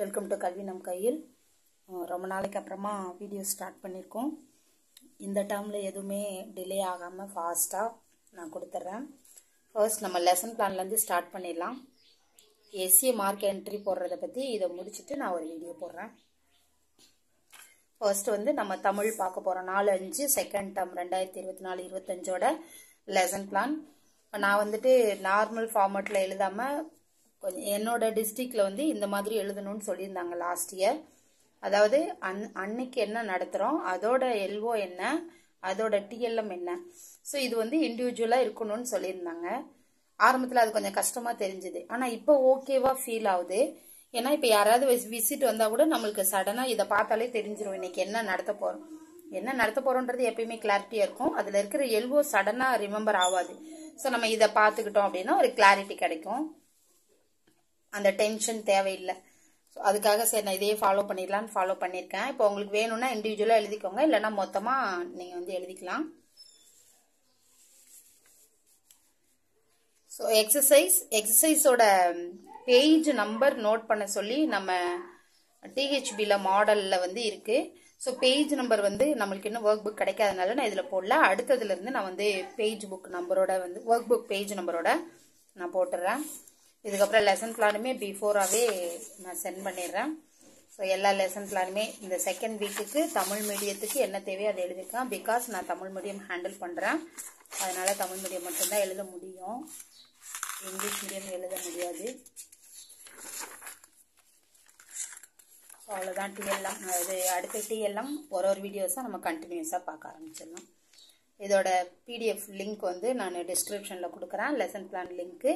Welcome to கல்வி நம் கையில். ரொம்ப நாளைக்கு அப்புறமா வீடியோ ஸ்டார்ட் பண்ணியிருக்கோம். இந்த டேர்மில் எதுவுமே டிலே ஆகாமல் ஃபாஸ்ட்டாக நான் கொடுத்துட்றேன். ஃபர்ஸ்ட் நம்ம லெசன் பிளான்லேருந்து ஸ்டார்ட் பண்ணிடலாம். எஸ்ஏ மார்க் என்ட்ரி போடுறதை பற்றி இதை முடிச்சுட்டு நான் ஒரு வீடியோ போடுறேன். ஃபர்ஸ்ட் வந்து நம்ம தமிழ் பார்க்க போகிறோம். 4-5 செகண்ட் டேர்ம் 2024-25ஓட லெசன் பிளான். நான் வந்துட்டு நார்மல் ஃபார்மேட்டில் எழுதாமல் கொஞ்சம் என்னோட டிஸ்ட்ரிக்டில் வந்து இந்த மாதிரி எழுதணும்னு சொல்லியிருந்தாங்க லாஸ்ட் இயர். அதாவது அன்னைக்கு என்ன நடத்துகிறோம், அதோட எல்ஓ என்ன, அதோட டிஎல்எம் என்ன. ஸோ இது வந்து இண்டிவிஜுவலாக இருக்கணும்னு சொல்லியிருந்தாங்க. ஆரம்பத்தில் அது கொஞ்சம் கஷ்டமாக தெரிஞ்சுது. ஆனால் இப்போ ஓகேவா ஃபீல் ஆகுது. ஏன்னா இப்போ யாராவது விசிட் வந்தால் கூட நம்மளுக்கு சடனாக இதை பார்த்தாலே தெரிஞ்சிடும் இன்னைக்கு என்ன நடத்த போகிறோம். என்ன நடத்த போகிறோன்றது எப்பயுமே கிளாரிட்டியாக இருக்கும். அதில் இருக்கிற எல்ஓ சடனாக ரிமெம்பர் ஆகாது. ஸோ நம்ம இதை பார்த்துக்கிட்டோம் அப்படின்னா ஒரு கிளாரிட்டி கிடைக்கும். அந்த டென்ஷன் தேவையில்லை. ஸோ அதுக்காக சரி நான் இதையே ஃபாலோ பண்ணிடலான்னு ஃபாலோ பண்ணியிருக்கேன். இப்போ உங்களுக்கு வேணும்னா இண்டிவிஜுவலாக எழுதிக்கோங்க, இல்லைன்னா மொத்தமாக நீங்கள் வந்து எழுதிக்கலாம். ஸோ எக்ஸசைஸோட பேஜ் நம்பர் நோட் பண்ண சொல்லி நம்ம டிஹெச்பியில் மாடலில் வந்து இருக்குது. ஸோ பேஜ் நம்பர் வந்து நம்மளுக்கு இன்னும் ஒர்க் புக் கிடைக்காதனால நான் இதில் போடல. அடுத்ததுலேருந்து நான் வந்து பேஜ் புக் நம்பரோட வந்து ஒர்க் புக் பேஜ் நம்பரோட நான் போட்டுடுறேன். இதுக்கப்புறம் லெசன் பிளானுமே பிஃபோராகவே நான் சென்ட் பண்ணிடுறேன். ஸோ எல்லா லெசன் பிளானுமே இந்த செகண்ட் வீக்குக்கு தமிழ் மீடியத்துக்கு என்ன தேவையோ அதை எழுதிக்கலாம். பிகாஸ் நான் தமிழ் மீடியம் ஹேண்டில் பண்ணுறேன். அதனால் தமிழ் மீடியம் மட்டும்தான் எழுத முடியும், இங்கிலீஷ் மீடியம் எழுத முடியாது. ஸோ அவ்வளோதான் டிஎல்எம். அது அடுத்த டிஎல்எம் ஒரு வீடியோஸாக நம்ம கண்டினியூஸாக பார்க்க ஆரம்பிச்சிடலாம். இதோட பிடிஎஃப் லிங்க் வந்து நான் டிஸ்கிரிப்ஷனில் கொடுக்குறேன். லெசன் பிளான் லிங்க்கு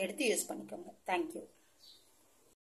எடுத்து யூஸ் பண்ணிக்கோங்க. தேங்க்யூ.